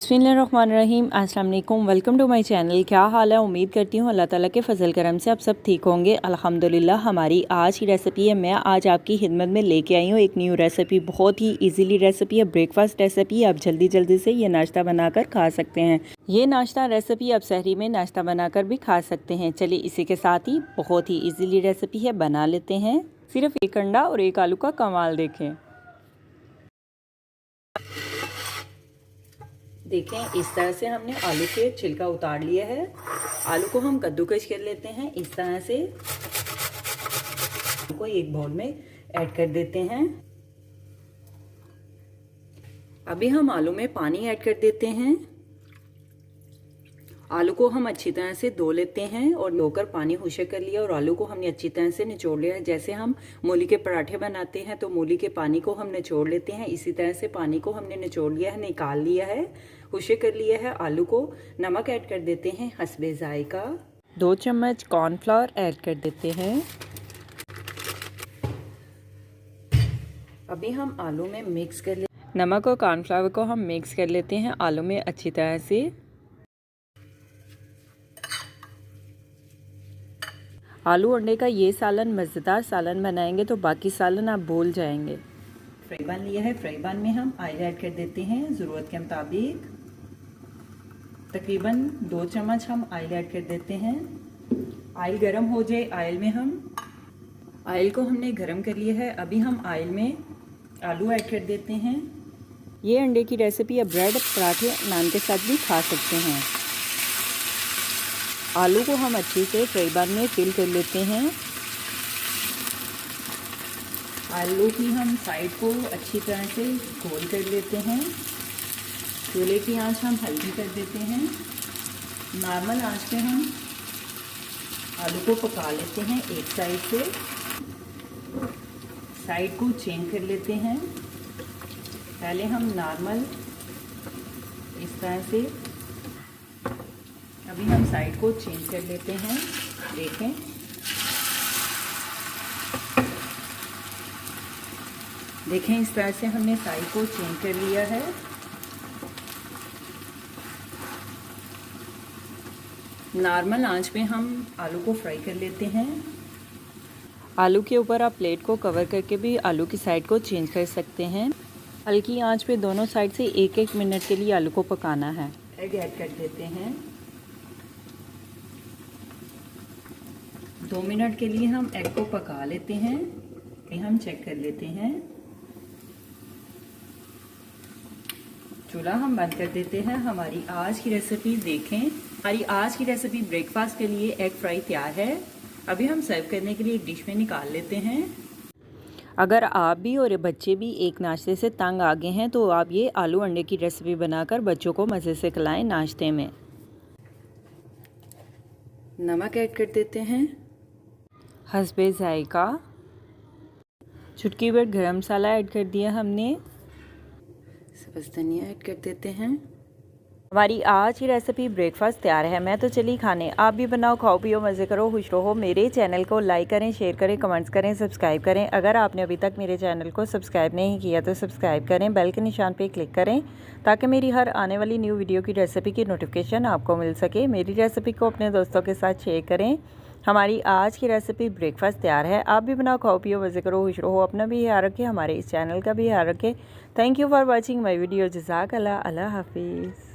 बिस्मिल्लाहिर्रहमानिर्रहीम। अस्सलाम वालेकुम। Welcome to my channel. क्या हाल है? उम्मीद करती हूँ अल्लाह ताला के फ़ज़ल करम से आप सब ठीक होंगे। अल्हम्दुलिल्लाह। हमारी आज की रेसिपी है, मैं आज आपकी खिदमत में लेके आई हूँ एक न्यू रेसिपी। बहुत ही इजीली रेसिपी है, ब्रेकफास्ट रेसिपी। आप जल्दी जल्दी से ये नाश्ता बनाकर खा सकते हैं। ये नाश्ता रेसिपी आप सहरी में नाश्ता बनाकर भी खा सकते हैं। चलिए इसी के साथ ही बहुत ही ईजीली रेसिपी है, बना लेते हैं। सिर्फ एक अंडा और एक आलू का कमाल देखें। देखें इस तरह से हमने आलू के छिलका उतार लिया है। आलू को हम कद्दूकस कर लेते हैं इस तरह से। को एक बाउल में ऐड कर देते हैं। अभी हम आलू में पानी ऐड कर देते हैं। आलू को हम अच्छी तरह से धो लेते हैं और धोकर पानी खुश्क कर लिया और आलू को हमने अच्छी तरह से निचोड़ लिया है। जैसे हम मूली के पराठे बनाते हैं तो मूली के पानी को हम निचोड़ लेते हैं, इसी तरह से पानी को हमने निचोड़ लिया है, निकाल लिया है, खुश्क कर लिया है आलू को। नमक ऐड कर देते हैं हस्बे जायका। 2 चम्मच कॉर्नफ्लावर ऐड कर देते हैं। अभी हम आलू में मिक्स कर ले नमक और कॉर्नफ्लावर को हम मिक्स कर लेते हैं आलू में अच्छी तरह से। आलू अंडे का ये सालन मज़ेदार सालन बनाएंगे तो बाकी सालन आप भूल जाएंगे। फ्राई पैन लिया है, फ्राई पैन में हम ऑयल ऐड कर देते हैं ज़रूरत के मुताबिक। तकरीबन 2 चम्मच हम ऑयल ऐड कर देते हैं। ऑयल गरम हो जाए, ऑयल को हमने गरम कर लिया है। अभी हम ऑयल में आलू ऐड कर देते हैं। ये अंडे की रेसिपी है, ब्रेड पराठे नान के साथ भी खा सकते हैं। आलू को हम अच्छे से फ्राई पैन में फिल कर लेते हैं। आलू की हम साइड को अच्छी तरह से गोल कर लेते हैं। चूल्हे की आंच हम हल्की कर देते हैं। नॉर्मल आंच पे हम आलू को पका लेते हैं। एक साइड से साइड को चेंज कर लेते हैं। पहले हम नॉर्मल इस तरह से, अभी हम साइड को चेंज कर लेते हैं। देखें देखें इस तरह से हमने साइड को चेंज कर लिया है। नॉर्मल आंच पे हम आलू को फ्राई कर लेते हैं। आलू के ऊपर आप प्लेट को कवर करके भी आलू की साइड को चेंज कर सकते हैं। हल्की आंच पे दोनों साइड से 1-1 मिनट के लिए आलू को पकाना है। एग ऐड कर देते हैं। 2 मिनट के लिए हम एग को पका लेते हैं। हम चेक कर लेते हैं। चूल्हा हम बंद कर देते हैं। हमारी आज की रेसिपी देखें, हमारी आज की रेसिपी ब्रेकफास्ट के लिए एग फ्राई तैयार है। अभी हम सर्व करने के लिए एक डिश में निकाल लेते हैं। अगर आप भी और बच्चे भी एक नाश्ते से तंग आ गए हैं तो आप ये आलू अंडे की रेसिपी बनाकर बच्चों को मज़े से खिलाएं नाश्ते में। नमक ऐड कर देते हैं हस्बे जायका। चुटकी भर गरम मसाला ऐड कर दिया हमने। सब्ज़ धनिया ऐड कर देते हैं। हमारी आज की रेसिपी ब्रेकफास्ट तैयार है। मैं तो चली खाने, आप भी बनाओ, खाओ पियो, मज़े करो, खुश रहो। मेरे चैनल को लाइक करें, शेयर करें, कमेंट्स करें, सब्सक्राइब करें। अगर आपने अभी तक मेरे चैनल को सब्सक्राइब नहीं किया तो सब्सक्राइब करें, बेल के निशान पे क्लिक करें ताकि मेरी हर आने वाली न्यू वीडियो की रेसिपी की नोटिफिकेशन आपको मिल सके। मेरी रेसिपी को अपने दोस्तों के साथ शेयर करें। हमारी आज की रेसिपी ब्रेकफास्ट तैयार है। आप भी बनाओ, खाओ पियो, मज़े करो, खुश रहो। अपना भी ख्याल रखें, हमारे इस चैनल का भी ख्याल रखें। Thank you for watching my video. जज़ाकल्लाह। अल्लाह हाफिज़।